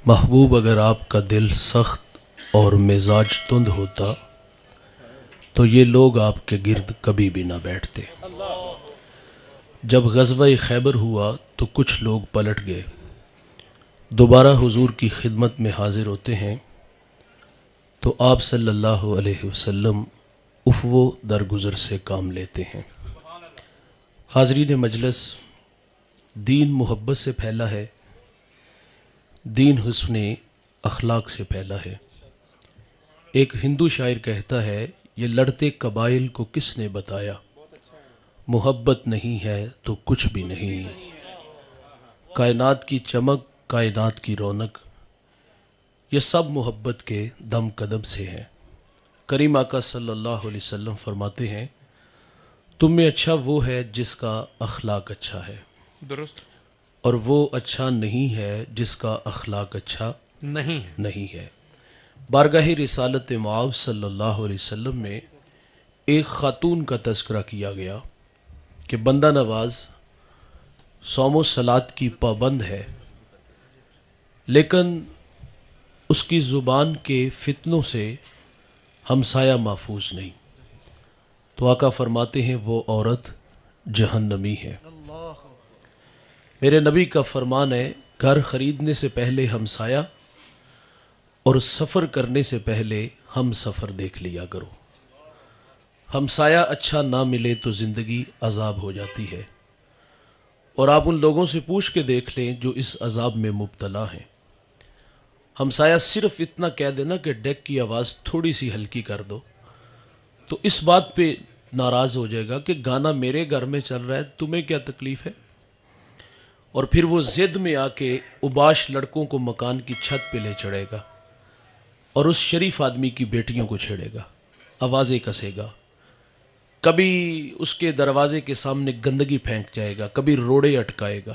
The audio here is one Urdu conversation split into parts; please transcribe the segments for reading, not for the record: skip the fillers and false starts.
محبوب اگر آپ کا دل سخت اور مزاج تند ہوتا تو یہ لوگ آپ کے گرد کبھی بھی نہ بیٹھتے۔ جب غزوہ خیبر ہوا تو کچھ لوگ پلٹ گئے، دوبارہ حضور کی خدمت میں حاضر ہوتے ہیں تو آپ صلی اللہ علیہ وسلم افو درگزر سے کام لیتے ہیں۔ حاضرین مجلس، دین محبت سے پھیلا ہے، دین حسن اخلاق سے پھیلا ہے۔ ایک ہندو شاعر کہتا ہے، یہ لڑتے قبائل کو کس نے بتایا، محبت نہیں ہے تو کچھ بھی نہیں ہے۔ کائنات کی چمک، کائنات کی رونق، یہ سب محبت کے دم قدم سے ہے۔ کریم آقا صلی اللہ علیہ وسلم فرماتے ہیں، تم میں اچھا وہ ہے جس کا اخلاق اچھا ہے، درست اور وہ اچھا نہیں ہے جس کا اخلاق اچھا نہیں ہے۔ بارگاہ رسالت معاذ صلی اللہ علیہ وسلم میں ایک خاتون کا تذکرہ کیا گیا کہ بندہ نواز صوم و صلات کی پابند ہے، لیکن اس کی زبان کے فتنوں سے ہمسایہ محفوظ نہیں۔ تو آقا فرماتے ہیں وہ عورت جہنمی ہے۔ میرے نبی کا فرمان ہے، گھر خریدنے سے پہلے ہمسایہ اور سفر کرنے سے پہلے ہم سفر دیکھ لیا کرو۔ ہمسایہ اچھا نہ ملے تو زندگی عذاب ہو جاتی ہے، اور آپ ان لوگوں سے پوچھ کے دیکھ لیں جو اس عذاب میں مبتلا ہیں۔ ہمسایہ صرف اتنا کہہ دینا کہ ڈیک کی آواز تھوڑی سی ہلکی کر دو، تو اس بات پہ ناراض ہو جائے گا کہ گانا میرے گھر میں چل رہا ہے، تمہیں کیا تکلیف ہے؟ اور پھر وہ ضد میں آ کے اوباش لڑکوں کو مکان کی چھت پہ لے چڑھے گا اور اس شریف آدمی کی بیٹیوں کو چھیڑے گا، آوازیں کسے گا، کبھی اس کے دروازے کے سامنے گندگی پھینک جائے گا، کبھی روڑے اٹکائے گا۔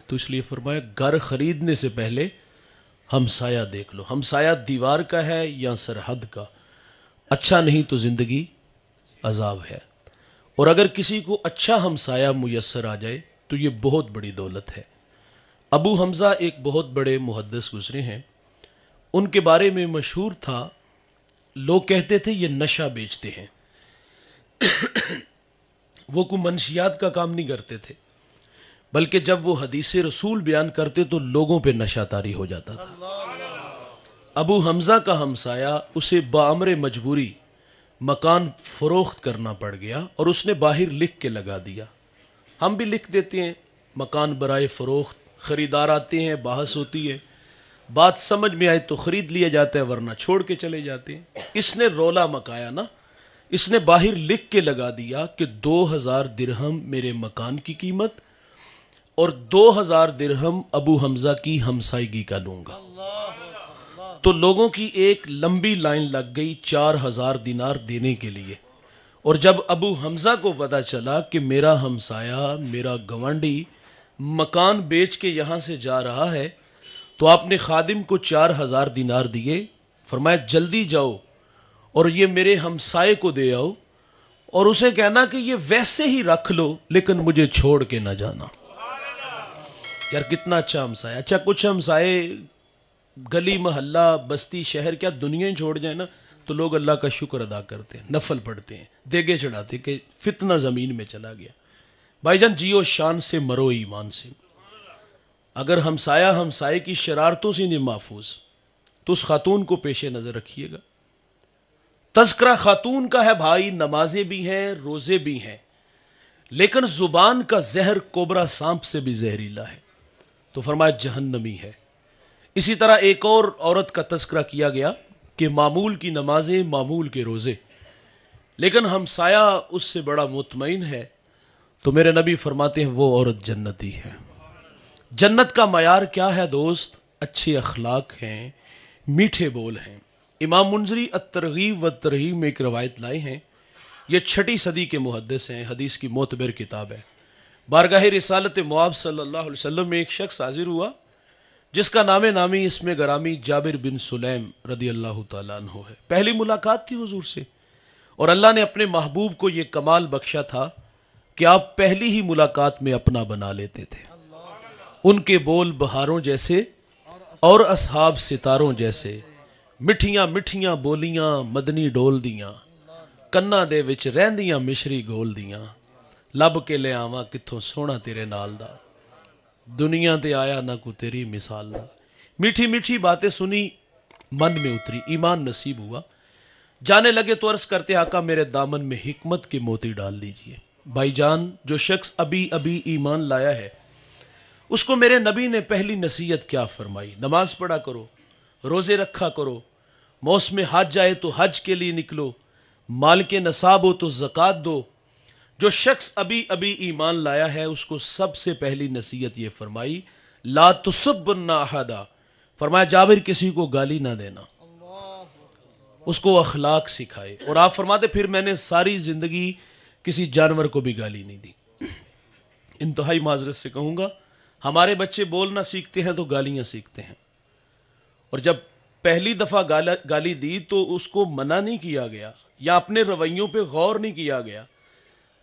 تو اس لیے فرمایا، گھر خریدنے سے پہلے ہمسایہ دیکھ لو، ہمسایہ دیوار کا ہے یا سرحد کا، اچھا نہیں تو زندگی عذاب ہے۔ اور اگر کسی کو اچھا ہمسایہ میسر آ جائے تو یہ بہت بڑی دولت ہے۔ ابو حمزہ ایک بہت بڑے محدث گزرے ہیں، ان کے بارے میں مشہور تھا، لوگ کہتے تھے یہ نشہ بیچتے ہیں۔ وہ کوئی منشیات کا کام نہیں کرتے تھے، بلکہ جب وہ حدیث رسول بیان کرتے تو لوگوں پہ نشہ طاری ہو جاتا تھا۔ ابو حمزہ کا ہمسایہ اسے بامر مجبوری مکان فروخت کرنا پڑ گیا، اور اس نے باہر لکھ کے لگا دیا۔ ہم بھی لکھ دیتے ہیں مکان برائے فروخت، خریدار آتے ہیں، بحث ہوتی ہے، بات سمجھ میں آئے تو خرید لیا جاتا ہے، ورنہ چھوڑ کے چلے جاتے ہیں۔ اس نے رولا مکایا نا، اس نے باہر لکھ کے لگا دیا کہ 2000 درہم میرے مکان کی قیمت اور 2000 درہم ابو حمزہ کی ہمسائیگی کا لوں گا۔ تو لوگوں کی ایک لمبی لائن لگ گئی 4000 دینار دینے کے لیے، اور جب ابو حمزہ کو پتا چلا کہ میرا ہمسایہ، میرا گوانڈی مکان بیچ کے یہاں سے جا رہا ہے، تو آپ نے خادم کو 4000 دینار دیے، فرمایا جلدی جاؤ اور یہ میرے ہمسائے کو دے آؤ، اور اسے کہنا کہ یہ ویسے ہی رکھ لو لیکن مجھے چھوڑ کے نہ جانا۔ یار کتنا اچھا ہمسایہ۔ اچھا کچھ ہمسائے گلی محلہ بستی شہر کیا دنیا ہی چھوڑ جائے نا تو لوگ اللہ کا شکر ادا کرتے ہیں، نفل پڑھتے ہیں، دیگے چڑھاتے کہ فتنہ زمین میں چلا گیا۔ بھائی جان، جیو شان سے، مرو ایمان سے۔ اگر ہمسایہ ہمسائے کی شرارتوں سے نہیں محفوظ تو اس خاتون کو پیش نظر رکھیے گا۔ تذکرہ خاتون کا ہے بھائی، نمازیں بھی ہیں، روزے بھی ہیں، لیکن زبان کا زہر کوبرا سانپ سے بھی زہریلا ہے، تو فرمایا جہنمی ہے۔ اسی طرح ایک اور عورت کا تذکرہ کیا گیا کہ معمول کی نمازیں، معمول کے روزے، لیکن ہمسایہ اس سے بڑا مطمئن ہے، تو میرے نبی فرماتے ہیں وہ عورت جنتی ہے۔ جنت کا معیار کیا ہے دوست؟ اچھے اخلاق ہیں، میٹھے بول ہیں۔ امام منذری الترغیب والترہیب میں ایک روایت لائے ہیں، یہ 6 صدی کے محدث ہیں، حدیث کی معتبر کتاب ہے۔ بارگاہ رسالت معاذ صلی اللہ علیہ وسلم میں ایک شخص حاضر ہوا جس کا نام نامی اسم گرامی جابر بن سلیم رضی اللہ تعالیٰ عنہ ہے۔ پہلی ملاقات تھی حضور سے، اور اللہ نے اپنے محبوب کو یہ کمال بخشا تھا کہ آپ پہلی ہی ملاقات میں اپنا بنا لیتے تھے۔ ان کے بول بہاروں جیسے اور اصحاب ستاروں جیسے مٹھیاں مٹھیاں بولیاں مدنی ڈول دیاں کناں دے وچ رہندیاں مشری گول دیاں لب کے لے آواں کتھوں سونا تیرے نال دا دنیا تے آیا نہ کو تیری مثال دا میٹھی میٹھی باتیں سنی من میں اتری ایمان نصیب ہوا جانے لگے تو عرض کرتے آقا میرے دامن میں حکمت کے موتی ڈال دیجئے بھائی جان جو شخص ابھی ابھی ایمان لایا ہے اس کو میرے نبی نے پہلی نصیحت کیا فرمائی نماز پڑھا کرو روزے رکھا کرو موسم حج جائے تو حج کے لیے نکلو مال کے نصاب ہو تو زکوٰۃ دو جو شخص ابھی ابھی ایمان لایا ہے اس کو سب سے پہلی نصیحت یہ فرمائی لا تسبن احدا فرمایا جابر کسی کو گالی نہ دینا اس کو اخلاق سکھائے اور آپ فرماتے پھر میں نے ساری زندگی کسی جانور کو بھی گالی نہیں دی انتہائی معذرت سے کہوں گا ہمارے بچے بولنا سیکھتے ہیں تو گالیاں سیکھتے ہیں اور جب پہلی دفعہ گالی دی تو اس کو منع نہیں کیا گیا یا اپنے رویوں پہ غور نہیں کیا گیا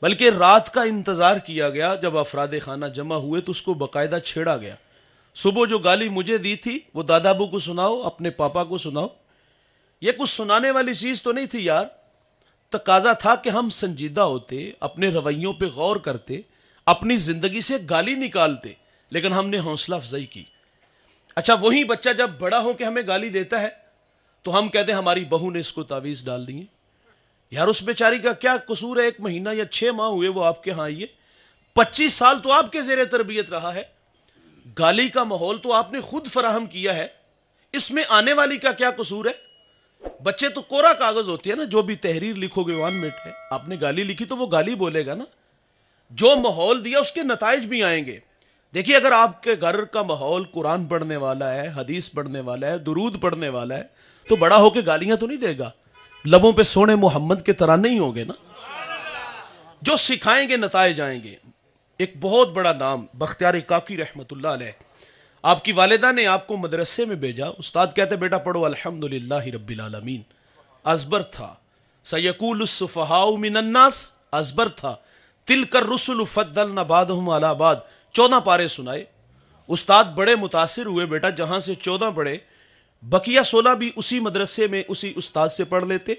بلکہ رات کا انتظار کیا گیا جب افراد خانہ جمع ہوئے تو اس کو باقاعدہ چھیڑا گیا صبح جو گالی مجھے دی تھی وہ دادا ابو کو سناؤ اپنے پاپا کو سناؤ یہ کچھ سنانے والی چیز تو نہیں تھی یار تقاضا تھا کہ ہم سنجیدہ ہوتے اپنے رویوں پہ غور کرتے اپنی زندگی سے گالی نکالتے لیکن ہم نے حوصلہ افزائی کی اچھا وہی بچہ جب بڑا ہو کے ہمیں گالی دیتا ہے تو ہم کہتے ہیں ہماری بہو نے اس کو تعویذ ڈال دی یار اس بیچاری کا کیا قصور ہے 1 مہینہ یا 6 ماہ ہوئے وہ آپ کے ہاں آئیے 25 سال تو آپ کے زیر تربیت رہا ہے گالی کا ماحول تو آپ نے خود فراہم کیا ہے اس میں آنے والی کا کیا قصور ہے بچے تو کوڑا کاغذ ہوتی ہے نا جو بھی تحریر لکھو گے 1 منٹ ہے آپ نے گالی لکھی تو وہ گالی بولے گا نا جو ماحول دیا اس کے نتائج بھی آئیں گے دیکھیے اگر آپ کے گھر کا ماحول قرآن پڑھنے والا ہے حدیث پڑھنے والا ہے درود پڑھنے والا ہے تو بڑا ہو کے گالیاں تو نہیں دے گا لبوں پہ سونے محمد کے طرح نہیں ہوگے نا جو سکھائیں گے نتائج آئیں گے ایک بہت بڑا نام بختیار کاکی رحمت اللہ علیہ آپ کی والدہ نے آپ کو مدرسے میں بھیجا استاد کہتے بیٹا پڑھو الحمدللہ رب العالمین ازبر تھا سیقول السفہاء من الناس ازبر تھا تلک الرسل فضلنا بعضهم علی بعض 14 پارے سنائے استاد بڑے متاثر ہوئے بیٹا جہاں سے 14 پڑھے بقیہ 16 بھی اسی مدرسے میں اسی استاد سے پڑھ لیتے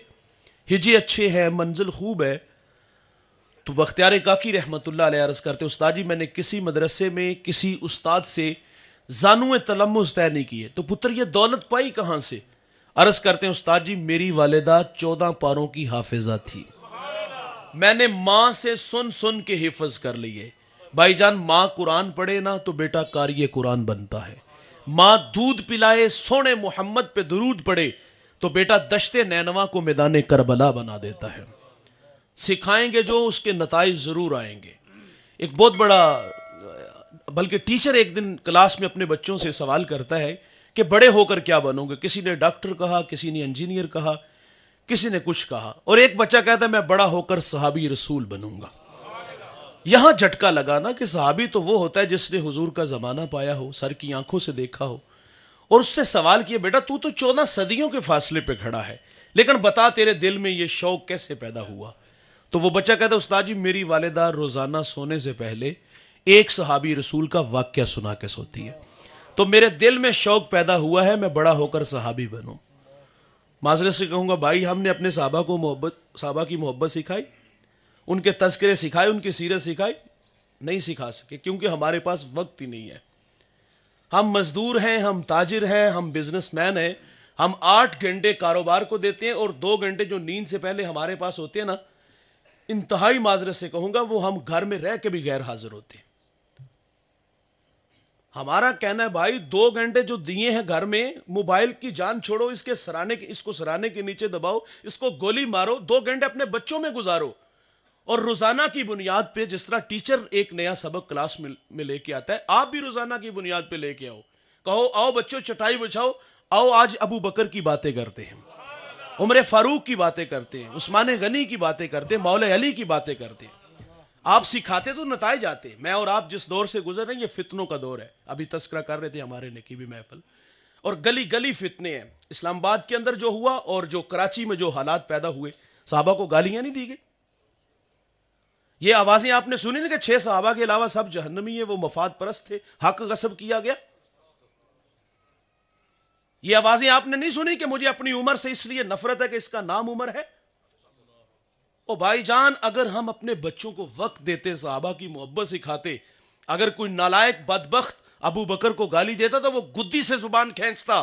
ہجے اچھے ہیں منزل خوب ہے تو بختیار کاکی رحمت اللہ علیہ عرض کرتے استاد جی میں نے کسی مدرسے میں کسی استاد سے زانو تلمذ طے نہیں کیے تو پتر یہ دولت پائی کہاں سے عرض کرتے ہیں استاد جی میری والدہ 14 پاروں کی حافظہ تھی میں نے ماں سے سن سن کے حفظ کر لیے بھائی جان ماں قرآن پڑھے نا تو بیٹا قاری قرآن بنتا ہے ماں دودھ پلائے سونے محمد پہ درود پڑھے تو بیٹا دشت نینوا کو میدان کربلا بنا دیتا ہے سکھائیں گے جو اس کے نتائج ضرور آئیں گے ایک بہت بڑا بلکہ ٹیچر ایک دن کلاس میں اپنے بچوں سے سوال کرتا ہے کہ بڑے ہو کر کیا بنو گے کسی نے ڈاکٹر کہا کسی نے انجینئر کہا کسی نے کچھ کہا اور ایک بچہ کہتا ہے میں بڑا ہو کر صحابی رسول بنوں گا یہاں جھٹکا لگا نا کہ صحابی تو وہ ہوتا ہے جس نے حضور کا زمانہ پایا ہو سر کی آنکھوں سے دیکھا ہو اور اس سے سوال کیا بیٹا تو 14 صدیوں کے فاصلے پہ کھڑا ہے لیکن بتا تیرے دل میں یہ شوق کیسے پیدا ہوا تو وہ بچہ کہتا ہے استاد جی میری والدہ روزانہ سونے سے پہلے ایک صحابی رسول کا واقعہ سنا کے سوتی ہے تو میرے دل میں شوق پیدا ہوا ہے میں بڑا ہو کر صحابی بنوں معذرت سے کہوں گا بھائی ہم نے اپنے صحابہ کی محبت سکھائی ان کے تذکرے سکھائے ان کی سیرت سکھائی نہیں سکھا سکے کیونکہ ہمارے پاس وقت ہی نہیں ہے ہم مزدور ہیں ہم تاجر ہیں ہم بزنس مین ہیں ہم 8 گھنٹے کاروبار کو دیتے ہیں اور 2 گھنٹے جو نیند سے پہلے ہمارے پاس ہوتے ہیں نا انتہائی معذرت سے کہوں گا وہ ہم گھر میں رہ کے بھی غیر حاضر ہوتے ہیں ہمارا کہنا ہے بھائی 2 گھنٹے جو دیے ہیں گھر میں موبائل کی جان چھوڑو اس کو سرانے کے نیچے دباؤ اس کو گولی مارو 2 گھنٹے اپنے بچوں میں گزارو اور روزانہ کی بنیاد پہ جس طرح ٹیچر ایک نیا سبق کلاس میں لے کے آتا ہے آپ بھی روزانہ کی بنیاد پہ لے کے آؤ کہو آؤ بچوں چٹائی بچھاؤ آؤ آج ابو بکر کی باتیں کرتے ہیں عمر فاروق کی باتیں کرتے ہیں عثمان غنی کی باتیں کرتے ہیں مولا علی کی باتیں کرتے ہیں آپ سکھاتے تو نتائج آتے میں اور آپ جس دور سے گزر رہے ہیں یہ فتنوں کا دور ہے ابھی تذکرہ کر رہے تھے ہمارے نقیبی محفل اور گلی گلی فتنے ہیں اسلام آباد کے اندر جو ہوا اور جو کراچی میں جو حالات پیدا ہوئے صحابہ کو گالیاں نہیں دی گئی یہ آوازیں آپ نے سنی نا کہ 6 صحابہ کے علاوہ سب جہنمی ہیں وہ مفاد پرست تھے حق غصب کیا گیا یہ آوازیں آپ نے نہیں سنی کہ مجھے اپنی عمر سے اس لیے نفرت ہے کہ اس کا نام عمر ہے؟ او بھائی جان، اگر ہم اپنے بچوں کو وقت دیتے، صحابہ کی محبت سکھاتے، اگر کوئی نالائق بدبخت ابو بکر کو گالی دیتا تو وہ گدی سے زبان کھینچتا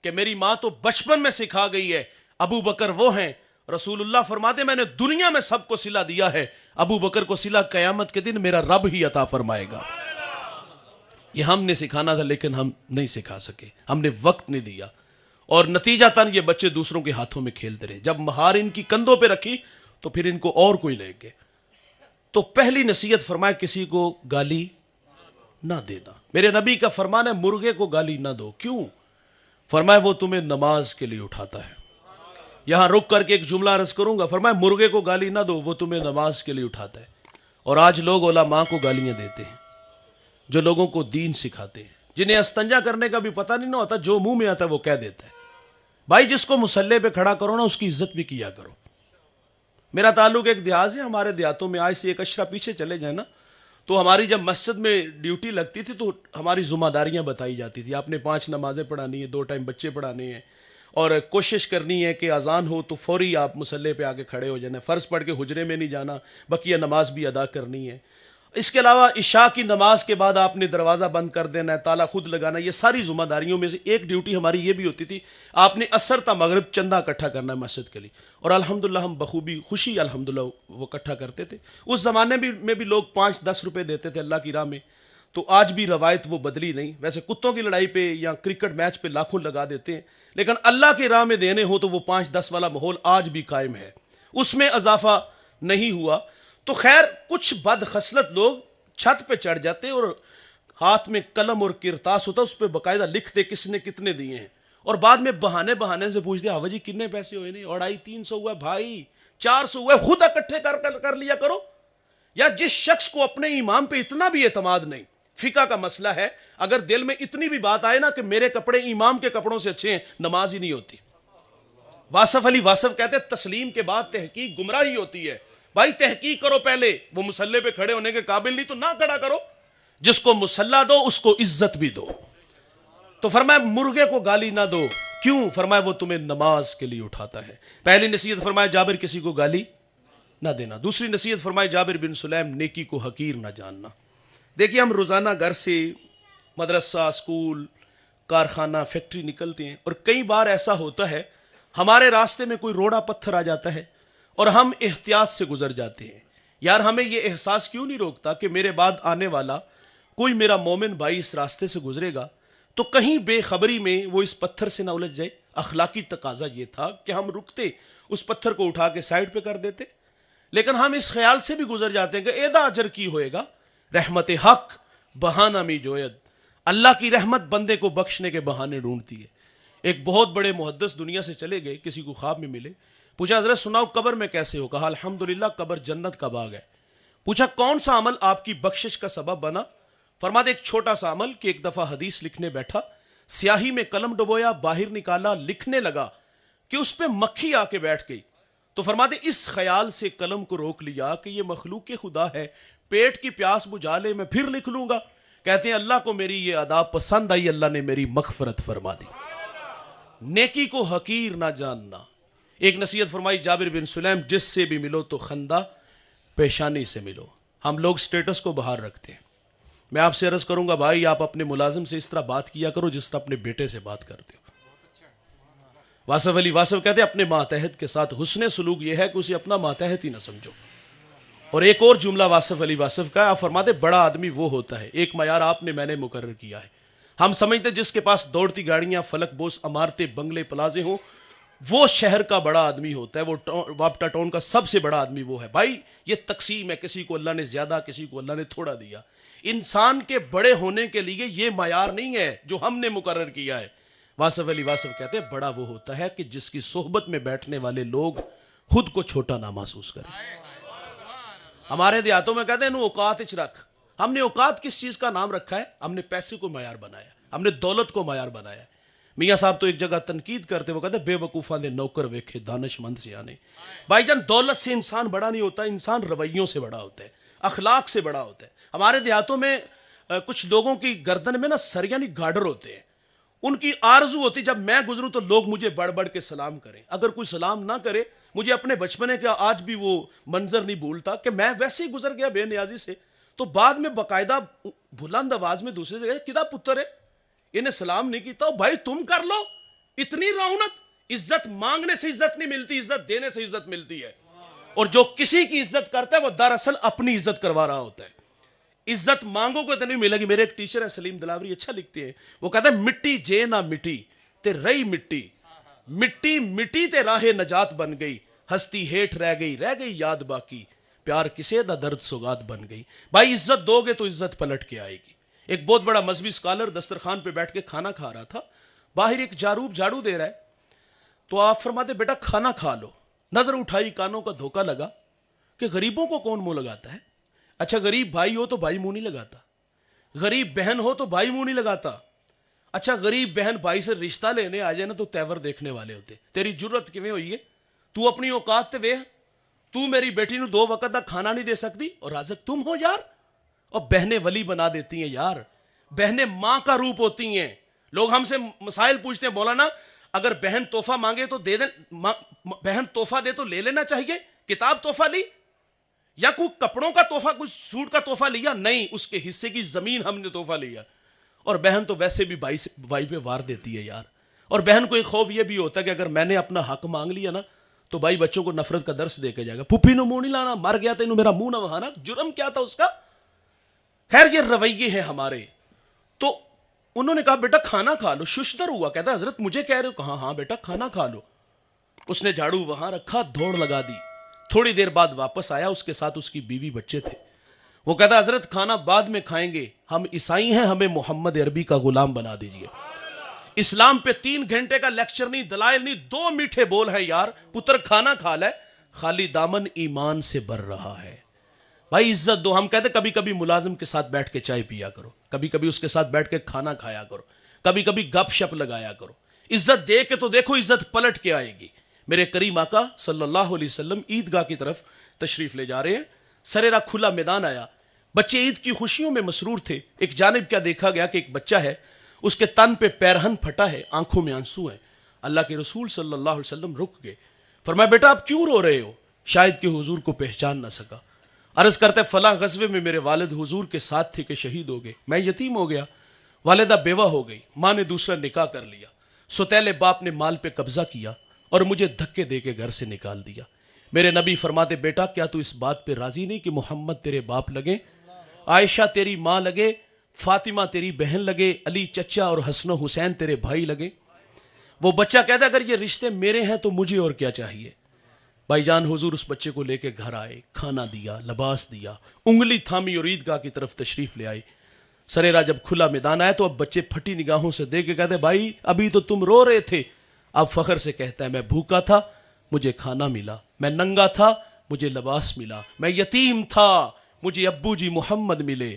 کہ میری ماں تو بچپن میں سکھا گئی ہے، ابو بکر وہ ہیں۔ رسول اللہ فرماتے میں نے دنیا میں سب کو صلہ دیا ہے، ابو بکر کو صلہ قیامت کے دن میرا رب ہی عطا فرمائے گا۔ یہ ہم نے سکھانا تھا لیکن ہم نہیں سکھا سکے، ہم نے وقت نہیں دیا، اور نتیجہ تن یہ بچے دوسروں کے ہاتھوں میں کھیلتے رہے۔ جب مہار ان کی کندھوں پہ رکھی تو پھر ان کو اور کوئی لے گئے۔ تو پہلی نصیحت فرمایا کسی کو گالی نہ دینا۔ میرے نبی کا فرمان ہے مرغے کو گالی نہ دو۔ کیوں؟ فرمایا وہ تمہیں نماز کے لیے اٹھاتا ہے۔ یہاں رک کر کے ایک جملہ عرض کروں گا، فرمایا مرغے کو گالی نہ دو، وہ تمہیں نماز کے لیے اٹھاتا ہے۔ اور آج لوگ علماء کو گالیاں دیتے ہیں، جو لوگوں کو دین سکھاتے ہیں، جنہیں استنجا کرنے کا بھی پتہ نہیں نہ ہوتا، جو منہ میں آتا ہے وہ کہہ دیتا ہے۔ بھائی جس کو مصلے پہ کھڑا کرو نا، اس کی عزت بھی کیا کرو۔ میرا تعلق ایک دیہات سے، ہمارے دیہاتوں میں آج سے ایک اشرا پیچھے چلے جائیں نا، تو ہماری جب مسجد میں ڈیوٹی لگتی تھی تو ہماری ذمہ داریاں بتائی جاتی تھی۔ آپ نے 5 نمازیں پڑھانی ہیں، 2 ٹائم بچے پڑھانے ہیں، اور کوشش کرنی ہے کہ اذان ہو تو فوری آپ مصلے پہ آ کے کھڑے ہو جانا، فرض پڑھ کے حجرے میں نہیں جانا، بقیہ نماز بھی ادا کرنی ہے۔ اس کے علاوہ عشاء کی نماز کے بعد آپ نے دروازہ بند کر دینا ہے، تالا خود لگانا ہے۔ یہ ساری ذمہ داریوں میں سے ایک ڈیوٹی ہماری یہ بھی ہوتی تھی، آپ نے عصر تا مغرب چندہ اکٹھا کرنا ہے مسجد کے لیے، اور الحمدللہ ہم بخوبی خوشی الحمدللہ وہ اکٹھا کرتے تھے۔ اس زمانے میں بھی لوگ 5-10 روپے دیتے تھے اللہ کی راہ میں، تو آج بھی روایت وہ بدلی نہیں۔ ویسے کتوں کی لڑائی پہ یا کرکٹ میچ پہ لاکھوں لگا دیتے ہیں، لیکن اللہ کی راہ میں دینے ہو تو وہ 5-10 والا ماحول آج بھی قائم ہے، اس میں اضافہ نہیں ہوا۔ تو خیر، کچھ بد خصلت لوگ چھت پہ چڑھ جاتے اور ہاتھ میں قلم اور کرتاس ہوتا، اس پہ باقاعدہ لکھتے کس نے کتنے دیے ہیں، اور بعد میں بہانے سے پوچھتے آوا جی کتنے پیسے ہوئے؟ نہیں 250-300 ہوا بھائی، 400 ہوا، خود اکٹھے کر لیا کرو۔ یا جس شخص کو اپنے امام پہ اتنا بھی اعتماد نہیں، فقہ کا مسئلہ ہے، اگر دل میں اتنی بھی بات آئے نا کہ میرے کپڑے امام کے کپڑوں سے اچھے ہیں، نماز ہی نہیں ہوتی۔ واصف علی واصف کہتے ہیں تسلیم کے بعد تحقیق گمراہی ہوتی ہے۔ بھائی تحقیق کرو پہلے، وہ مصلے پہ کھڑے ہونے کے قابل نہیں تو نہ کھڑا کرو۔ جس کو مصلہ دو اس کو عزت بھی دو۔ تو فرمایا مرغے کو گالی نہ دو۔ کیوں؟ فرمایا وہ تمہیں نماز کے لیے اٹھاتا ہے۔ پہلی نصیحت فرمایا جابر کسی کو گالی نہ دینا۔ دوسری نصیحت فرمایا جابر بن سلیم نیکی کو حقیر نہ جاننا۔ دیکھیے ہم روزانہ گھر سے مدرسہ، اسکول، کارخانہ، فیکٹری نکلتے ہیں، اور کئی بار ایسا ہوتا ہے ہمارے راستے میں کوئی روڑا پتھر آ جاتا ہے اور ہم احتیاط سے گزر جاتے ہیں۔ یار ہمیں یہ احساس کیوں نہیں روکتا کہ میرے بعد آنے والا کوئی میرا مومن بھائی اس راستے سے گزرے گا تو کہیں بے خبری میں وہ اس پتھر سے نہ الجھ جائے۔ اخلاقی تقاضا یہ تھا کہ ہم رکتے، اس پتھر کو اٹھا کے سائڈ پہ کر دیتے، لیکن ہم اس خیال سے بھی گزر جاتے ہیں کہ ایدا اجر کی ہوئے گا، رحمت حق بہانہ می جوید۔ اللہ کی رحمت بندے کو بخشنے کے بہانے ڈھونڈتی ہے۔ ایک بہت بڑے محدث دنیا سے چلے گئے، کسی کو خواب میں ملے، پوچھا حضرت سناؤ قبر میں کیسے ہو؟ کہا الحمدللہ قبر جنت کا باغ ہے۔ پوچھا کون سا عمل آپ کی بخشش کا سبب بنا؟ فرماتے ایک چھوٹا سا عمل کہ ایک دفعہ حدیث لکھنے بیٹھا، سیاہی میں قلم ڈبویا، باہر نکالا، لکھنے لگا کہ اس پہ مکھی آ کے بیٹھ گئی۔ تو فرماتے اس خیال سے قلم کو روک لیا کہ یہ مخلوق خدا ہے، پیٹ کی پیاس بجھا لے میں پھر لکھ لوں گا۔ کہتے ہیں اللہ کو میری یہ ادا پسند آئی، اللہ نے میری مغفرت فرما دی۔ نیکی کو حقیر نہ جاننا۔ ایک نصیحت فرمائی جابر بن سلیم جس سے بھی ملو تو خندہ پیشانی سے ملو۔ ہم لوگ سٹیٹس کو باہر رکھتے ہیں۔ میں آپ سے عرض کروں گا بھائی آپ اپنے ملازم سے اس طرح بات کیا کرو جس طرح اپنے بیٹے سے بات کرتے ہو۔ واصف علی واصف کہتے ہیں اپنے ماتحت کے ساتھ حسن سلوک یہ ہے کہ اسے اپنا ماتحت ہی نہ سمجھو۔ اور ایک اور جملہ واصف علی واصف کا، آپ فرماتے بڑا آدمی وہ ہوتا ہے، ایک معیار آپ نے میں نے مقرر کیا ہے، ہم سمجھتے جس کے پاس دوڑتی گاڑیاں، فلک بوس عمارتیں، بنگلے، پلازے ہوں، وہ شہر کا بڑا آدمی ہوتا ہے، وہ وابٹا ٹاؤن کا سب سے بڑا آدمی وہ ہے۔ بھائی یہ تقسیم ہے، کسی کو اللہ نے زیادہ، کسی کو اللہ نے تھوڑا دیا۔ انسان کے بڑے ہونے کے لیے یہ معیار نہیں ہے جو ہم نے مقرر کیا ہے۔ واصف علی واصف کہتے ہیں بڑا وہ ہوتا ہے کہ جس کی صحبت میں بیٹھنے والے لوگ خود کو چھوٹا نہ محسوس کریں۔ ہمارے دیہاتوں میں کہتے ہیں نو اوقات اچ رکھ۔ ہم نے اوقات کس چیز کا نام رکھا ہے؟ ہم نے پیسے کو معیار بنایا، ہم نے دولت کو معیار بنایا۔ میاں صاحب تو ایک جگہ تنقید کرتے، وہ کہتے بے وقوفاں دے نوکر ویکھے دانش مند سے آنے۔ بھائی جان دولت سے انسان بڑا نہیں ہوتا، انسان رویوں سے بڑا ہوتا ہے، اخلاق سے بڑا ہوتا ہے۔ ہمارے دیہاتوں میں کچھ لوگوں کی گردن میں نا سر یعنی گارڈر ہوتے ہیں، ان کی آرزو ہوتی جب میں گزروں تو لوگ مجھے بڑھ بڑھ کے سلام کریں. اگر کوئی سلام نہ کرے, مجھے اپنے بچپنے کا آج بھی وہ منظر نہیں بھولتا کہ میں ویسے ہی گزر گیا بے نیازی سے, تو بعد میں باقاعدہ بلند آواز میں دوسرے سے کدا پتر ہے انہیں سلام نہیں کیتا, بھائی تم کر لو. اتنی رونق, عزت مانگنے سے عزت نہیں ملتی, عزت دینے سے عزت ملتی ہے. اور جو کسی کی عزت کرتا ہے وہ دراصل اپنی عزت کروا رہا ہوتا ہے. عزت مانگو کو اتنی ملے گی. میرے ایک ٹیچر ہے سلیم دلاوری, اچھا لکھتے ہیں, وہ کہتے ہیں مٹی جے نہ مٹی تے رہی مٹی, مٹی مٹی تے راہ نجات بن گئی, ہستی ہیٹ رہ گئی یاد باقی, پیار کسے دا درد سوگات بن گئی. بھائی عزت دو گے تو عزت پلٹ کے آئے گی. ایک بہت بڑا مذہبی اسکالر دسترخوان پہ بیٹھ کے کھانا کھا رہا تھا, باہر ایک جاروب جھاڑو دے رہا ہے, تو آپ فرماتے بیٹا کھانا کھا لو. نظر اٹھائی, کانوں کا دھوکہ لگا کہ غریبوں کو کون منہ لگاتا ہے. اچھا غریب بھائی ہو تو بھائی منہ نہیں لگاتا, غریب بہن ہو تو بھائی منہ نہیں لگاتا. اچھا غریب بہن بھائی سے رشتہ لینے آ جائے نا تو تیور دیکھنے والے ہوتے. تیری جرت کیویں ہوئی ہے, تو اپنی اوقات تے ویکھ, تو میری بیٹی نو 2 وقت دا کھانا نہیں دے سکتی اور رازق تم ہو یار. اور بہنیں ولی بنا دیتی ہیں یار, بہنیں ماں کا روپ ہوتی ہیں. لوگ ہم سے مسائل پوچھتے ہیں, مولانا اگر بہن تحفہ مانگے تو دے دیں, بہن تحفہ دے تو لے لینا چاہیے, کتاب تحفہ لی یا کوئی کپڑوں کا تحفہ, کوئی سوٹ کا تحفہ لیا, نہیں, اس کے حصے کی زمین ہم نے تحفہ لیا. اور بہن تو ویسے بھی بھائی پہ وار دیتی ہے یار. اور بہن کو ایک خوف یہ بھی ہوتا ہے کہ اگر میں نے اپنا حق مانگ لیا نا تو بھائی بچوں کو نفرت کا درس دے کے جائے گا. پھپھی نو منہ نہیں لانا, مر گیا تینوں میرا منہ نہ وہانا, جرم کیا تھا اس کا. خیر یہ رویے ہیں ہمارے. تو انہوں نے کہا بیٹا کھانا کھا لو. ششدر ہوا, کہتا حضرت مجھے کہہ رہے ہو, کہا ہاں بیٹا کھانا کھا لو. اس نے جھاڑو وہاں رکھا, دوڑ لگا دی. تھوڑی دیر بعد واپس آیا, اس کے ساتھ اس کی بیوی بچے تھے. وہ کہتا حضرت کھانا بعد میں کھائیں گے, ہم عیسائی ہیں, ہمیں محمد عربی کا غلام بنا دیجئے. اسلام پہ 3 گھنٹے کا لیکچر نہیں, دلائل نہیں, 2 میٹھے بول ہیں یار. پتر کھانا کھا لے, خالی دامن ایمان سے بھر رہا ہے. بھائی عزت دو. ہم کہتے کبھی کبھی ملازم کے ساتھ بیٹھ کے چائے پیا کرو, کبھی کبھی اس کے ساتھ بیٹھ کے کھانا کھایا کرو, کبھی کبھی گپ شپ لگایا کرو. عزت دے کے تو دیکھو عزت پلٹ کے آئے گی. میرے کریم آقا صلی اللہ علیہ وسلم عیدگاہ کی طرف تشریف لے جا رہے ہیں. سریرا کھلا میدان آیا, بچے عید کی خوشیوں میں مسرور تھے. ایک جانب کیا دیکھا گیا کہ ایک بچہ ہے, اس کے تن پہ پیرہن پھٹا ہے, آنکھوں میں آنسو ہیں. اللہ کے رسول صلی اللہ علیہ وسلم رک گئے, فرمایا بیٹا آپ کیوں رو رہے ہو؟ شاید کہ حضور کو پہچان نہ سکا. عرض کرتے فلاں غزوے میں میرے والد حضور کے ساتھ تھے کہ شہید ہو گئے, میں یتیم ہو گیا, والدہ بیوہ ہو گئی, ماں نے دوسرا نکاح کر لیا, سوتیلے باپ نے مال پہ قبضہ کیا اور مجھے دھکے دے کے گھر سے نکال دیا. میرے نبی فرماتے بیٹا کیا تو اس بات پہ راضی نہیں کہ محمد تیرے باپ لگے, عائشہ تیری ماں لگے, فاطمہ تیری بہن لگے, علی چچا اور حسن و حسین تیرے بھائی لگے. وہ بچہ کہتا اگر یہ رشتے میرے ہیں تو مجھے اور کیا چاہیے. بھائی جان حضور اس بچے کو لے کے گھر آئے, کھانا دیا, لباس دیا, انگلی تھامی اور عیدگاہ کی طرف تشریف لے آئے. سریرا جب کھلا میدان آیا تو اب بچے پھٹی نگاہوں سے دیکھ کے کہتے بھائی ابھی تو تم رو رہے تھے. اب فخر سے کہتا ہے میں بھوکا تھا, مجھے کھانا ملا, میں ننگا تھا, مجھے لباس ملا, میں یتیم تھا, مجھے ابو جی محمد ملے,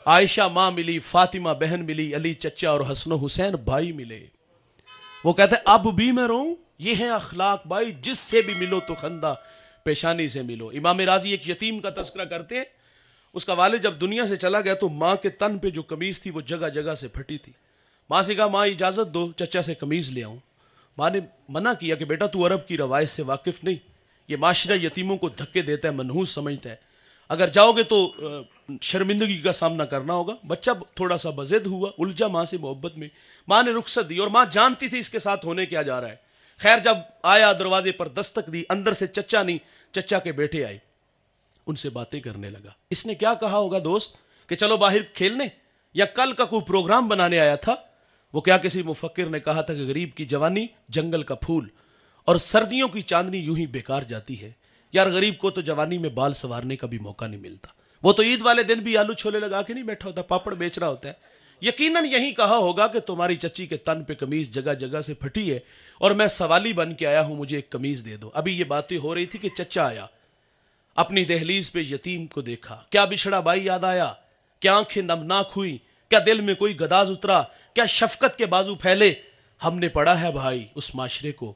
عائشہ ماں ملی, فاطمہ بہن ملی, علی چچا اور حسن و حسین بھائی ملے. وہ کہتے ہیں اب بھی میں رہوں. یہ ہے اخلاق بھائی, جس سے بھی ملو تو خندہ پیشانی سے ملو. امام راضی ایک یتیم کا تذکرہ کرتے ہیں, اس کا والد جب دنیا سے چلا گیا تو ماں کے تن پہ جو قمیض تھی وہ جگہ جگہ سے پھٹی تھی. ماں سے کہا ماں اجازت دو چچا سے قمیض لے آؤں. ماں نے منع کیا کہ بیٹا تو عرب کی روایت سے واقف نہیں, یہ معاشرہ یتیموں کو دھکے دیتا ہے, منحوس سمجھتا ہے, اگر جاؤ گے تو شرمندگی کا سامنا کرنا ہوگا. بچہ تھوڑا سا بضد ہوا, الجھا ماں سے محبت میں, ماں نے رخصت دی اور ماں جانتی تھی اس کے ساتھ ہونے کیا جا رہا ہے. خیر جب آیا دروازے پر دستک دی, اندر سے چچا نہیں چچا کے بیٹے آئے, ان سے باتیں کرنے لگا. اس نے کیا کہا ہوگا دوست کہ چلو باہر کھیلنے, یا کل کا کوئی پروگرام بنانے آیا تھا. وہ کیا کسی مفکر نے کہا تھا کہ غریب کی جوانی جنگل کا پھول اور سردیوں کی چاندنی یوں ہی بیکار جاتی ہے. یار غریب کو تو جوانی میں بال سنوارنے کا بھی موقع نہیں ملتا. وہ تو عید والے دن بھی آلو چھولے لگا کے نہیں بیٹھا ہوتا, پاپڑ بیچ رہا ہوتا ہے. یقیناً یہی کہا ہوگا کہ تمہاری چچی کے تن پہ قمیض جگہ جگہ سے پھٹی ہے اور میں سوالی بن کے آیا ہوں, مجھے ایک قمیض دے دو. ابھی یہ باتیں ہو رہی تھی کہ چچا آیا, اپنی دہلیز پہ یتیم کو دیکھا, کیا بچھڑا بھائی یاد آیا, کیا آنکھیں نمناک ہوئی, کیا دل میں کوئی گداز اترا, کیا شفقت کے بازو پھیلے. ہم نے پڑھا ہے بھائی اس معاشرے کو,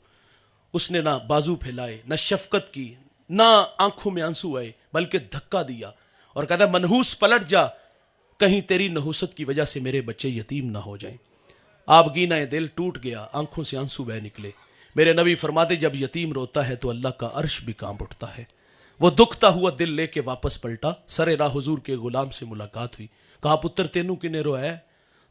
اس نے نہ بازو پھیلائے, نہ شفقت کی, نہ آنکھوں میں آنسو آئے, بلکہ دھکا دیا اور کہتا ہے منحوس پلٹ جا, کہیں تیری نحوست کی وجہ سے میرے بچے یتیم نہ ہو جائیں. آپ گینا دل ٹوٹ گیا، آنکھوں سے آنسو بہ نکلے۔ میرے نبی فرماتے جب یتیم روتا ہے تو اللہ کا عرش بھی کانپ اٹھتا ہے۔ وہ دکھتا ہوا دل لے کے واپس پلٹا، سر راہ حضور کے غلام سے ملاقات ہوئی، کہا پتر تینوں کنے رویا ہے؟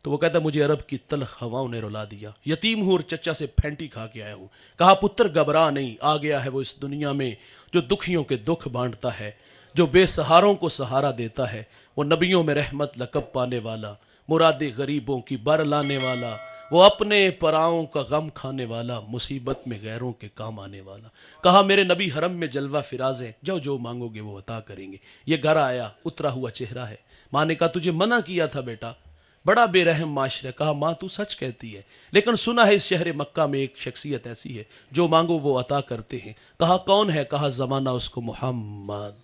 تو وہ کہتا مجھے عرب کی تلخ ہواؤں نے رلا دیا، یتیم ہوں اور چچا سے پھینٹی کھا کے آیا ہوں۔ کہا پتر گھبرا نہیں، آ گیا ہے وہ اس دنیا میں جو دکھیوں کے دکھ بانٹتا ہے، جو بے سہاروں کو سہارا دیتا ہے، وہ نبیوں میں رحمت لقب پانے والا، مراد غریبوں کی بر لانے والا، وہ اپنے پراؤں کا غم کھانے والا، مصیبت میں غیروں کے کام آنے والا۔ کہا میرے نبی حرم میں جلوہ فراز ہیں، جو مانگو گے وہ عطا کریں گے۔ یہ گھر آیا، اترا ہوا چہرہ ہے۔ ماں نے کہا تجھے منع کیا تھا بیٹا، بڑا بے رحم معاشرہ۔ کہا ماں تو سچ کہتی ہے، لیکن سنا ہے اس شہر مکہ میں ایک شخصیت ایسی ہے جو مانگو وہ عطا کرتے ہیں۔ کہا کون ہے؟ کہا زمانہ اس کو محمد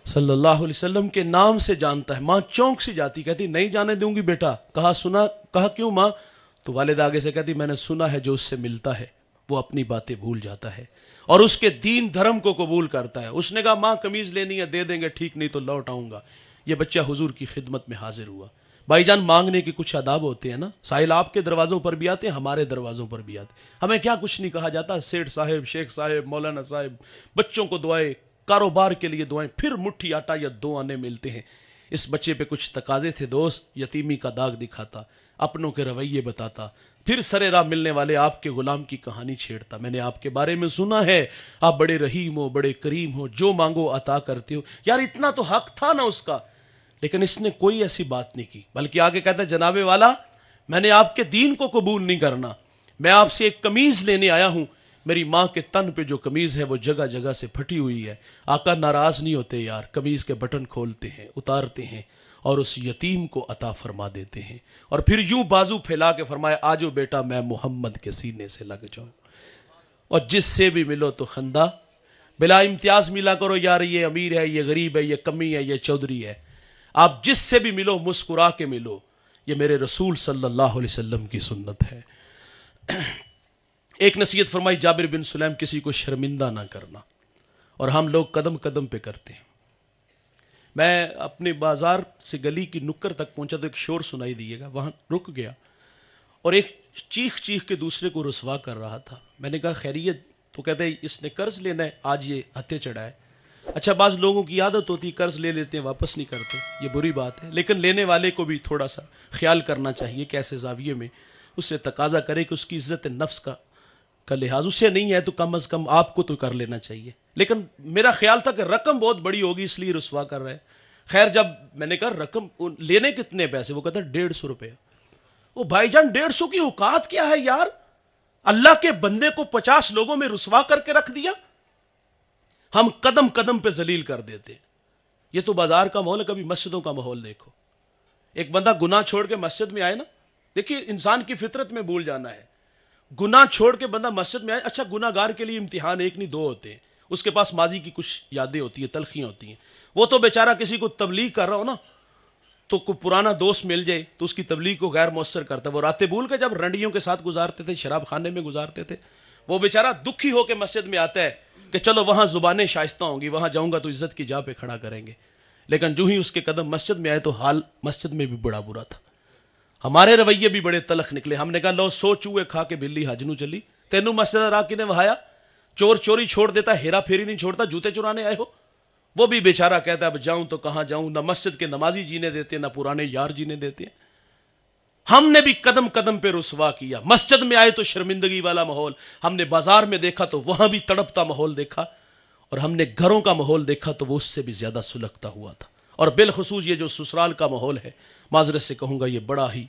صلی اللہ علیہ وسلم کے نام سے جانتا ہے۔ ماں چونک سی جاتی، کہتی نہیں جانے دوں گی بیٹا۔ کہا کیوں ماں؟ تو والد آگے سے کہتی میں نے سنا ہے جو اس سے ملتا ہے وہ اپنی باتیں بھول جاتا ہے اور اس کے دین دھرم کو قبول کرتا ہے۔ اس نے کہا ماں قمیض لینی ہے دے دیں گے، ٹھیک نہیں تو لوٹ آؤں گا۔ یہ بچہ حضور کی خدمت میں حاضر ہوا۔ بھائی جان مانگنے کے کچھ آداب ہوتے ہیں نا، سائل آپ کے دروازوں پر بھی آتے ہیں، ہمارے دروازوں پر بھی آتے ہیں۔ ہمیں کیا کچھ نہیں کہا جاتا، سیٹھ صاحب، شیخ صاحب، مولانا صاحب، بچوں کو دعائیں، کاروبار کے لیے دعائیں، پھر مٹھی آٹا یا 2 آنے ملتے ہیں۔ اس بچے پہ کچھ تقاضے تھے دوست، یتیمی کا داغ دکھاتا، اپنوں کے رویے بتاتا، پھر سر راہ ملنے والے آپ کے غلام کی کہانی چھیڑتا۔ میں نے آپ کے بارے میں سنا ہے آپ بڑے رحیم ہو، بڑے کریم ہو، جو مانگو عطا کرتے ہو۔ یار اتنا تو حق تھا نا اس کا، لیکن اس نے کوئی ایسی بات نہیں کی، بلکہ آگے کہتا ہے جناب والا میں نے آپ کے دین کو قبول نہیں کرنا، میں آپ سے ایک قمیض لینے آیا ہوں۔ میری ماں کے تن پہ جو قمیض ہے وہ جگہ جگہ سے پھٹی ہوئی ہے۔ آقا ناراض نہیں ہوتے یار، قمیض کے بٹن کھولتے ہیں، اتارتے ہیں اور اس یتیم کو عطا فرما دیتے ہیں، اور پھر یوں بازو پھیلا کے فرمایا آجو بیٹا میں محمد کے سینے سے لگ جاؤں، اور جس سے بھی ملو تو خندہ بلا امتیاز ملا کرو۔ یار یہ امیر ہے، یہ غریب ہے، یہ کمی ہے، یہ چودھری ہے، آپ جس سے بھی ملو مسکرا کے ملو۔ یہ میرے رسول صلی اللہ علیہ وسلم کی سنت ہے۔ ایک نصیحت فرمائی جابر بن سلیم، کسی کو شرمندہ نہ کرنا، اور ہم لوگ قدم قدم پہ کرتے ہیں۔ میں اپنے بازار سے گلی کی نکر تک پہنچا تو ایک شور سنائی دیے گا، وہاں رک گیا اور ایک چیخ چیخ کے دوسرے کو رسوا کر رہا تھا۔ میں نے کہا خیریت؟ تو کہتے ہیں اس نے قرض لینا ہے، آج یہ ہتھے چڑھا ہے۔ اچھا بعض لوگوں کی عادت ہوتی ہے قرض لے لیتے ہیں واپس نہیں کرتے، یہ بری بات ہے، لیکن لینے والے کو بھی تھوڑا سا خیال کرنا چاہیے کہ ایسے زاویے میں اس سے تقاضا کرے کہ اس کی عزت نفس کا لحاظ اسے نہیں ہے تو کم از کم آپ کو تو کر لینا چاہیے۔ لیکن میرا خیال تھا کہ رقم بہت بڑی ہوگی اس لیے رسوا کر رہے۔ خیر جب میں نے کہا رقم لینے کتنے پیسے، وہ کہتا ہے 150 روپے۔ وہ بھائی جان 150 کی اوقات کیا ہے یار؟ اللہ کے بندے کو 50 لوگوں میں رسوا کر کے رکھ دیا۔ ہم قدم قدم پہ ذلیل کر دیتے۔ یہ تو بازار کا ماحول ہے، کبھی مسجدوں کا ماحول دیکھو۔ ایک بندہ گناہ چھوڑ کے مسجد میں آئے نا، دیکھیے انسان کی فطرت میں بھول جانا ہے، گناہ چھوڑ کے بندہ مسجد میں آئے۔ اچھا گناہ گار کے لیے امتحان ایک نہیں 2 ہوتے ہیں، اس کے پاس ماضی کی کچھ یادیں ہوتی ہیں، تلخیاں ہوتی ہیں۔ وہ تو بیچارہ کسی کو تبلیغ کر رہا ہو نا، تو کوئی پرانا دوست مل جائے تو اس کی تبلیغ کو غیر مؤثر کرتا ہے۔ وہ راتیں بھول کے جب رنڈیوں کے ساتھ گزارتے تھے، شراب خانے میں گزارتے تھے، وہ بیچارہ دکھی ہو کے مسجد میں آتا ہے کہ چلو وہاں زبانیں شائستہ ہوں گی، وہاں جاؤں گا تو عزت کی جا پہ کھڑا کریں گے۔ لیکن جو ہی اس کے قدم مسجد میں آئے تو حال مسجد میں بھی بڑا برا تھا۔ ہمارے رویے بھی بڑے تلخ نکلے۔ ہم نے کہا لو 100 چوہے کھا کے بلی حج نو چلی، تینوں مسجد راہ کی نے وہایا، چور چوری چھوڑ دیتا، ہیرا پھیری نہیں چھوڑتا، جوتے چرانے آئے ہو۔ وہ بھی بیچارہ کہتا ہے اب جاؤں تو کہاں جاؤں، نہ مسجد کے نمازی جینے دیتے نہ پرانے یار جینے دیتے۔ ہم نے بھی قدم قدم پہ رسوا کیا۔ مسجد میں آئے تو شرمندگی والا ماحول، ہم نے بازار میں دیکھا تو وہاں بھی تڑپتا ماحول دیکھا، اور ہم نے گھروں کا ماحول دیکھا تو وہ اس سے بھی زیادہ سلگتا ہوا تھا۔ اور بالخصوص یہ جو سسرال کا ماحول ہے، معذرت سے کہوں گا یہ بڑا ہی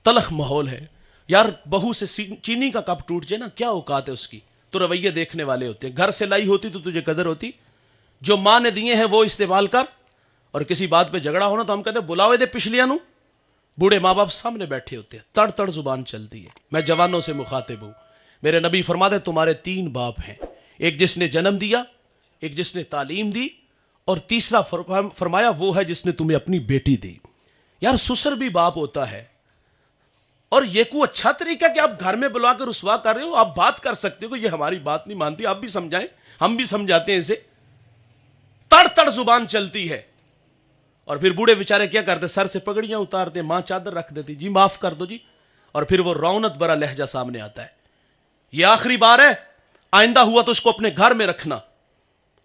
تلخ ماحول ہے۔ یار بہو سے چینی کا کپ ٹوٹ جائے نا، کیا اوقات ہے اس کی، تو رویے دیکھنے والے ہوتے ہیں۔ گھر سے لائی ہوتی تو تجھے قدر ہوتی، جو ماں نے دیے ہیں وہ استعمال کر، اور کسی بات پہ جھگڑا ہونا تو ہم کہتے ہیں بلاؤ دے پچھلیاں نو۔ بوڑھے ماں باپ سامنے بیٹھے ہوتے ہیں، تڑ تڑ زبان چلتی ہے۔ میں جوانوں سے مخاطب ہوں، میرے نبی فرماتے تمہارے 3 باپ ہیں، ایک جس نے جنم دیا، ایک جس نے تعلیم دی، اور تیسرا فرمایا وہ ہے جس نے تمہیں اپنی بیٹی دی۔ یار سسر بھی باپ ہوتا ہے، اور یہ کوئی اچھا طریقہ کہ آپ گھر میں بلا کے رسوا کر رہے ہو؟ آپ بات کر سکتے ہو، یہ ہماری بات نہیں مانتی، آپ بھی سمجھائیں، ہم بھی سمجھاتے ہیں اسے۔ تڑ تڑ زبان چلتی ہے، اور پھر بوڑھے بیچارے کیا کرتے، سر سے پگڑیاں اتارتے، ماں چادر رکھ دیتی، جی معاف کر دو جی، اور پھر وہ رونق بھرا لہجہ سامنے آتا ہے، یہ آخری بار ہے، آئندہ ہوا تو اس کو اپنے گھر میں رکھنا.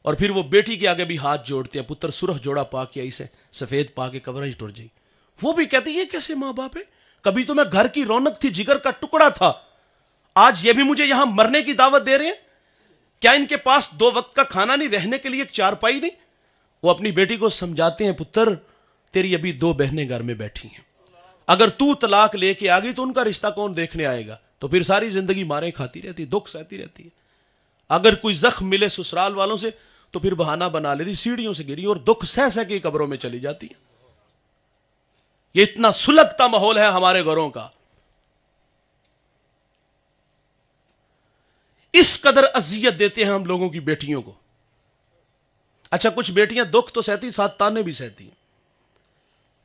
اور پھر وہ بیٹی کے آگے بھی ہاتھ جوڑتے ہیں، پتر سرخ جوڑا پا کے اسے سفید پا کے کورج ٹر جائی. وہ بھی کہتے ہیں یہ کیسے ماں باپ ہے، کبھی تو میں گھر کی رونق تھی، جگر کا ٹکڑا تھا، آج یہ بھی مجھے یہاں مرنے کی دعوت دے رہے ہیں. کیا ان کے پاس 2 وقت کا کھانا نہیں، رہنے کے لیے ایک چارپائی نہیں؟ وہ اپنی بیٹی کو سمجھاتے ہیں، پتر تیری ابھی 2 بہنیں گھر میں بیٹھی ہیں، اگر تو طلاق لے کے آ گئی تو ان کا رشتہ کون دیکھنے آئے گا؟ تو پھر ساری زندگی مارے کھاتی رہتی، دکھ سہتی رہتی ہے. اگر کوئی زخم ملے سسرال والوں سے تو پھر بہانہ بنا لیتی، سیڑھیوں سے گری اور دکھ سہ سہ کے قبروں میں چلی جاتی ہے. یہ اتنا سلگتا ماحول ہے ہمارے گھروں کا. اس قدر اذیت دیتے ہیں ہم لوگوں کی بیٹیوں کو. اچھا کچھ بیٹیاں دکھ تو سہتی، ساتھ تانے بھی سہتی ہیں،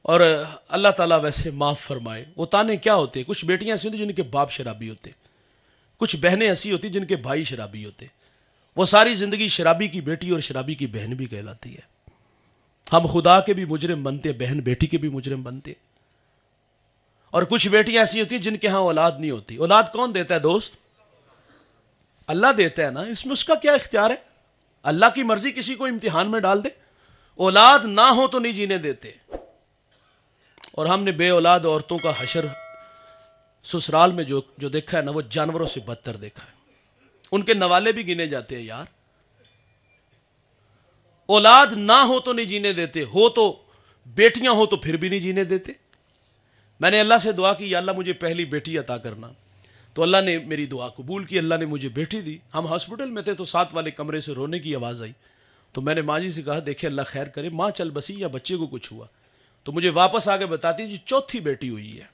اور اللہ تعالیٰ ویسے معاف فرمائے. وہ تانے کیا ہوتے ہیں؟ کچھ بیٹیاں ایسی ہوتی جن کے باپ شرابی ہوتے، کچھ بہنیں ایسی ہوتی جن کے بھائی شرابی ہوتے. وہ ساری زندگی شرابی کی بیٹی اور شرابی کی بہن بھی کہلاتی ہے. ہم خدا کے بھی مجرم بنتے، بہن بیٹی کے بھی مجرم بنتے. اور کچھ بیٹیاں ایسی ہوتی ہیں جن کے ہاں اولاد نہیں ہوتی. اولاد کون دیتا ہے دوست؟ اللہ دیتا ہے نا، اس میں اس کا کیا اختیار ہے؟ اللہ کی مرضی کسی کو امتحان میں ڈال دے. اولاد نہ ہو تو نہیں جینے دیتے. اور ہم نے بے اولاد عورتوں کا حشر سسرال میں جو دیکھا ہے نا، وہ جانوروں سے بدتر دیکھا ہے. ان کے نوالے بھی گنے جاتے ہیں یار. اولاد نہ ہو تو نہیں جینے دیتے، ہو تو بیٹیاں ہو تو پھر بھی نہیں جینے دیتے. میں نے اللہ سے دعا کی، یا اللہ مجھے پہلی بیٹی عطا کرنا، تو اللہ نے میری دعا قبول کی، اللہ نے مجھے بیٹی دی. ہم ہاسپٹل میں تھے تو ساتھ والے کمرے سے رونے کی آواز آئی، تو میں نے ماں جی سے کہا دیکھیں اللہ خیر کرے، ماں چل بسی یا بچے کو کچھ ہوا. تو مجھے واپس آ کے بتاتی جی 4تھی بیٹی ہوئی ہے.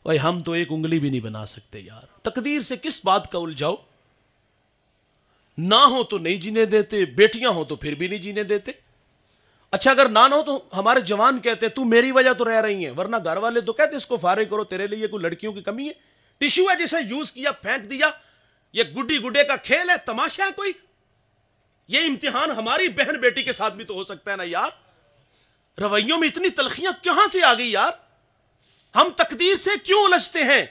بھائی ہم تو ایک انگلی بھی نہیں بنا سکتے یار. تقدیر سے کس بات کا الجھاؤ؟ نہ ہو تو نہیں جینے دیتے، بیٹیاں ہو تو پھر بھی نہیں جینے دیتے. اچھا اگر نہ ہو تو ہمارے جوان کہتے تو میری وجہ تو رہ رہی ہیں، ورنہ گھر والے تو کہتے اس کو فارغ کرو، تیرے لیے کوئی لڑکیوں کی کمی ہے؟ ٹیشو ہے جسے یوز کیا پھینک دیا، یہ گڈی گڈے کا کھیل ہے، تماشا ہے کوئی؟ یہ امتحان ہماری بہن بیٹی کے ساتھ بھی تو ہو سکتا ہے نا یار. رویوں میں اتنی تلخیاں کہاں سے آ گئی یار؟ ہم تقدیر سے کیوں الجھتے ہیں؟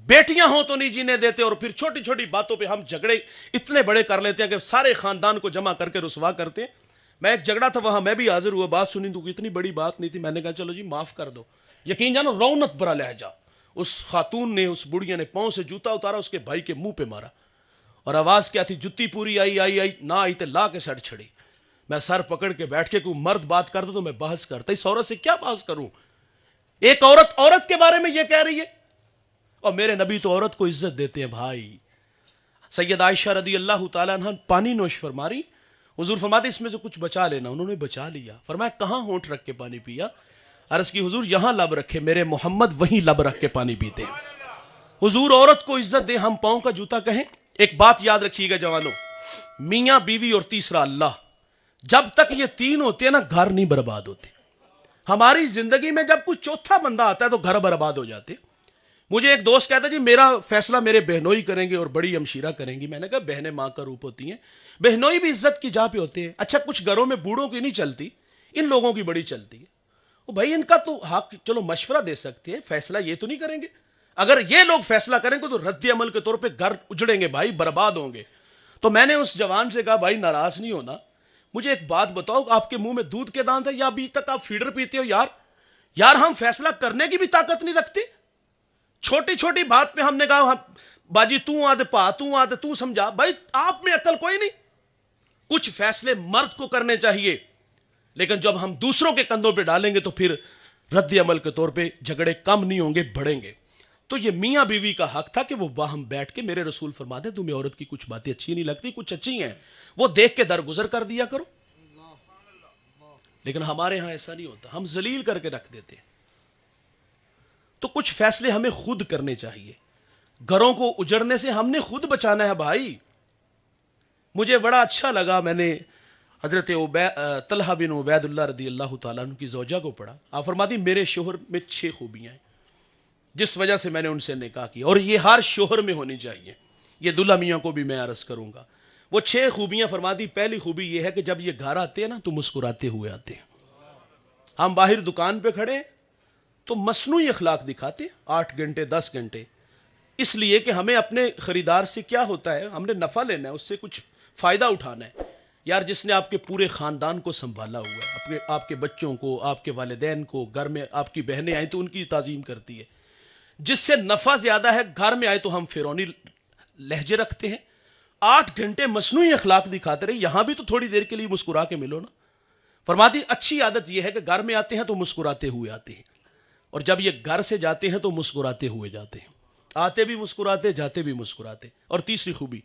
بیٹیاں ہوں تو نہیں جینے دیتے، اور پھر چھوٹی چھوٹی باتوں پہ ہم جھگڑے اتنے بڑے کر لیتے ہیں کہ سارے خاندان کو جمع کر کے رسوا کرتے ہیں. میں ایک جھگڑا تھا وہاں میں بھی حاضر ہوا، بات سنی تو اتنی بڑی بات نہیں تھی، میں نے کہا چلو جی معاف کر دو. یقین جانو رونق بھرا لہجہ، اس خاتون نے، اس بڑھیا نے پاؤں سے جوتا اتارا، اس کے بھائی کے منہ پہ مارا، اور آواز کیا تھی؟ جتی پوری آئی نہ آئی تے لا کے سڑ چھڑی. میں سر پکڑ کے بیٹھ کے کوئی مرد بات کرتا تو میں بحث کرتا، اس عورت سے کیا بحث کروں؟ ایک عورت کے بارے میں یہ کہہ رہی ہے، اور میرے نبی تو عورت کو عزت دیتے ہیں بھائی. سید عائشہ رضی اللہ تعالیٰ عنہ پانی نوش فرما رہی، حضور فرماتے اس میں سے کچھ بچا لینا. انہوں نے بچا لیا. فرمایا کہاں ہونٹ رکھ کے پانی پیا؟ عرض کی حضور یہاں لب رکھے، میرے محمد وہیں لب رکھ کے پانی پیتے ہیں. حضور عورت کو عزت دے، ہم پاؤں کا جوتا کہیں. ایک بات یاد رکھیے گا جوانوں، میاں بیوی اور تیسرا اللہ، جب تک یہ 3 ہوتے ہیں نا گھر نہیں برباد ہوتے. ہماری زندگی میں جب کوئی چوتھا بندہ آتا ہے تو گھر برباد ہو جاتے. مجھے ایک دوست کہتا ہے جی میرا فیصلہ میرے بہنوئی کریں گے اور بڑی ہمشیرہ کریں گی. میں نے کہا بہنیں ماں کا روپ ہوتی ہیں، بہنوئی بھی عزت کی جا پہ ہوتے ہیں. اچھا کچھ گھروں میں بوڑھوں کی نہیں چلتی، ان لوگوں کی بڑی چلتی ہے. وہ بھائی ان کا تو حق، چلو مشورہ دے سکتے ہیں، فیصلہ یہ تو نہیں کریں گے. اگر یہ لوگ فیصلہ کریں گے تو رد عمل کے طور پہ گھر اجڑیں گے بھائی، برباد ہوں گے. تو میں نے اس جوان سے کہا بھائی ناراض نہیں ہونا، مجھے ایک بات بتاؤ، آپ کے منہ میں دودھ کے دانت ہے یا ابھی تک آپ فیڈر پیتے ہو؟ یار ہم فیصلہ کرنے کی بھی طاقت نہیں رکھتے. چھوٹی چھوٹی بات پہ ہم نے کہا باجی تو آدھے پا، تو آدھے تو سمجھا. بھائی آپ میں عقل کوئی نہیں. کچھ فیصلے مرد کو کرنے چاہیے، لیکن جب ہم دوسروں کے کندھوں پہ ڈالیں گے تو پھر رد عمل کے طور پہ جھگڑے کم نہیں ہوں گے، بڑھیں گے. تو یہ میاں بیوی کا حق تھا کہ وہ باہم بیٹھ کے، میرے رسول فرماتے ہیں تمہیں عورت کی کچھ باتیں اچھی نہیں لگتی، کچھ اچھی ہیں، وہ دیکھ کے درگزر کر دیا کرو. لیکن ہمارے ہاں ایسا نہیں ہوتا، ہم ذلیل کر کے رکھ دیتے ہیں. تو کچھ فیصلے ہمیں خود کرنے چاہیے. گھروں کو اجڑنے سے ہم نے خود بچانا ہے بھائی. مجھے بڑا اچھا لگا، میں نے حضرت طلحہ بن عبید اللہ رضی اللہ تعالیٰ عنہ کی زوجہ کو پڑھا. آپ فرماتی میرے شوہر میں 6 خوبیاں ہیں جس وجہ سے میں نے ان سے نکاح کیا، اور یہ ہر شوہر میں ہونی چاہیے. یہ دلہا میاں کو بھی میں عرض کروں گا. وہ 6 خوبیاں فرماتی. پہلی خوبی یہ ہے کہ جب یہ گھر آتے ہیں نا تو مسکراتے ہوئے آتے ہیں. ہم باہر دکان پہ کھڑے تو مصنوعی اخلاق دکھاتے 8 گھنٹے 10 گھنٹے، اس لیے کہ ہمیں اپنے خریدار سے کیا ہوتا ہے، ہم نے نفع لینا ہے، اس سے کچھ فائدہ اٹھانا ہے۔ یار جس نے آپ کے پورے خاندان کو سنبھالا ہوا ہے، آپ کے بچوں کو، آپ کے والدین کو، گھر میں آپ کی بہنیں آئیں تو ان کی تعظیم کرتی ہے، جس سے نفع زیادہ ہے گھر میں آئے تو ہم فیرونی لہجے رکھتے ہیں۔ 8 گھنٹے مصنوعی اخلاق دکھاتے رہے، یہاں بھی تو تھوڑی دیر کے لیے مسکرا کے ملو نا۔ فرماتی اچھی عادت یہ ہے کہ گھر میں آتے ہیں تو مسکراتے ہوئے آتے ہیں، اور جب یہ گھر سے جاتے ہیں تو مسکراتے ہوئے جاتے ہیں، آتے بھی مسکراتے جاتے بھی مسکراتے۔ اور تیسری خوبی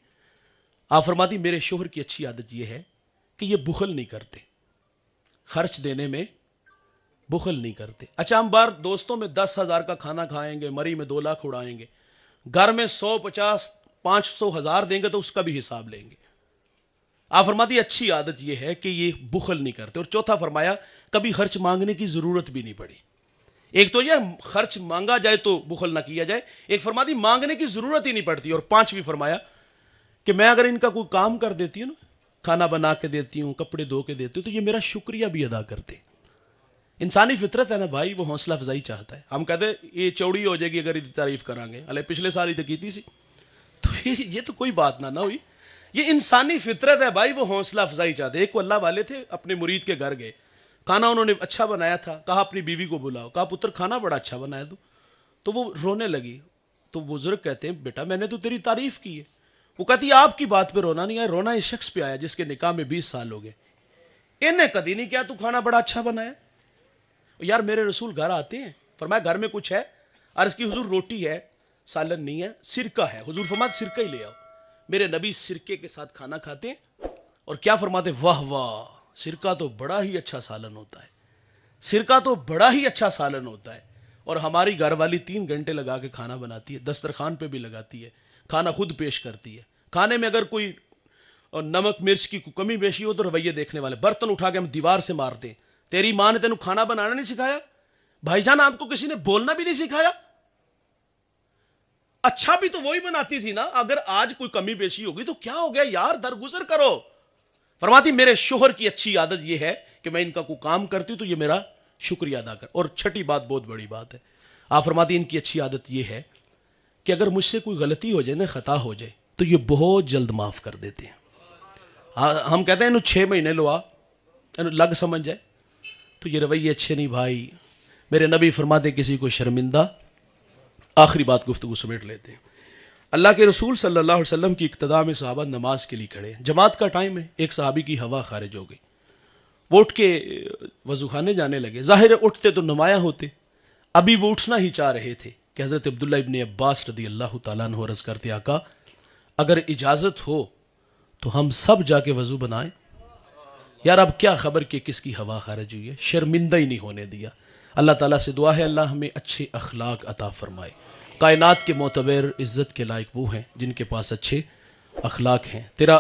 آپ فرماتی میرے شوہر کی اچھی عادت یہ ہے کہ یہ بخل نہیں کرتے، خرچ دینے میں بخل نہیں کرتے۔ اچھا ہم بار دوستوں میں 10,000 کا کھانا کھائیں گے، مری میں 2 لاکھ اڑائیں گے، گھر میں 100 50 500 ہزار دیں گے تو اس کا بھی حساب لیں گے۔ آپ فرماتی اچھی عادت یہ ہے کہ یہ بخل نہیں کرتے۔ اور چوتھا فرمایا کبھی خرچ مانگنے کی ضرورت بھی نہیں پڑی۔ ایک تو یہ خرچ مانگا جائے تو بخل نہ کیا جائے، ایک فرماتی مانگنے کی ضرورت ہی نہیں پڑتی۔ اور پانچویں فرمایا کہ میں اگر ان کا کوئی کام کر دیتی ہوں نا، کھانا بنا کے دیتی ہوں، کپڑے دھو کے دیتی ہوں، تو یہ میرا شکریہ بھی ادا کرتے ہیں۔ انسانی فطرت ہے نا بھائی، وہ حوصلہ افزائی چاہتا ہے۔ ہم کہتے ہیں یہ چوڑی ہو جائے گی اگر یہ تعریف کریں گے، الے پچھلے سال ہی تو کی تھی سی، تو یہ تو کوئی بات نہ ہوئی۔ یہ انسانی فطرت ہے بھائی، وہ حوصلہ افزائی چاہتے ہیں۔ ایک وہ اللہ والے تھے، اپنے مرید کے گھر گئے، کھانا انہوں نے اچھا بنایا تھا، کہا اپنی بیوی کو بلاؤ، کہا پتر کھانا بڑا اچھا بنایا تو وہ رونے لگی۔ تو بزرگ کہتے ہیں بیٹا میں نے تو تیری تعریف کی ہے۔ وہ کہتی ہے آپ کی بات پہ رونا نہیں آیا، رونا اس شخص پہ آیا جس کے نکاح میں 20 سال ہو گئے، انہیں کدی نہیں کیا تو کھانا بڑا اچھا بنایا۔ یار میرے رسول گھر آتے ہیں، فرمایا گھر میں کچھ ہے، عرض کی حضور روٹی ہے، سالن نہیں ہے، سرکہ ہے، حضور فرمایا سرکہ ہی لے آؤ۔ میرے نبی سرکے کے ساتھ کھانا کھاتے ہیں اور کیا فرماتے، واہ واہ سرکہ تو بڑا ہی اچھا سالن ہوتا ہے، سرکہ تو بڑا ہی اچھا سالن ہوتا ہے۔ اور ہماری گھر والی 3 گھنٹے لگا کے کھانا بناتی ہے، دسترخوان پہ بھی لگاتی ہے، کھانا خود پیش کرتی ہے۔ کھانے میں اگر کوئی نمک مرچ کی کمی بیشی ہو تو رویے دیکھنے والے، برتن اٹھا کے ہم دیوار سے مارتے ہیں، تیری ماں نے تینوں کھانا بنانا نہیں سکھایا؟ بھائی جان آپ کو کسی نے بولنا بھی نہیں سکھایا؟ اچھا بھی تو وہی بناتی تھی نا، اگر آج کوئی کمی بیشی ہوگی تو کیا ہو گیا یار، درگزر کرو۔ فرماتی میرے شوہر کی اچھی عادت یہ ہے کہ میں ان کا کوئی کام کرتی ہوں تو یہ میرا شکریہ ادا کر۔ اور چھٹی بات بہت بڑی بات ہے، آپ فرماتی ان کی اچھی عادت یہ ہے کہ اگر مجھ سے کوئی غلطی ہو جائے نا، خطا ہو جائے تو یہ بہت جلد معاف کر دیتے ہیں۔ ہم کہتے ہیں انہوں 6 مہینے لو آ لگ سمجھ جائے، تو یہ رویے اچھے نہیں بھائی۔ میرے نبی فرماتے کسی کو شرمندہ، آخری بات گفتگو سمیٹ لیتے ہیں۔ اللہ کے رسول صلی اللہ علیہ وسلم کی اقتداء میں صحابہ نماز کے لیے کھڑے، جماعت کا ٹائم ہے، ایک صحابی کی ہوا خارج ہو گئی، وہ اٹھ کے وضو خانے جانے لگے، ظاہر ہے اٹھتے تو نمایاں ہوتے، ابھی وہ اٹھنا ہی چاہ رہے تھے کہ حضرت عبداللہ ابن عباس رضی اللہ تعالیٰ عنہ عرض کرتے آقا اگر اجازت ہو تو ہم سب جا کے وضو بنائیں۔ یار اب کیا خبر کہ کس کی ہوا خارج ہوئی ہے، شرمندہ ہی نہیں ہونے دیا۔ اللہ تعالیٰ سے دعا ہے اللہ ہمیں اچھے اخلاق عطا فرمائے۔ کائنات کے معتبر عزت کے لائق وہ ہیں جن کے پاس اچھے اخلاق ہیں۔ تیرا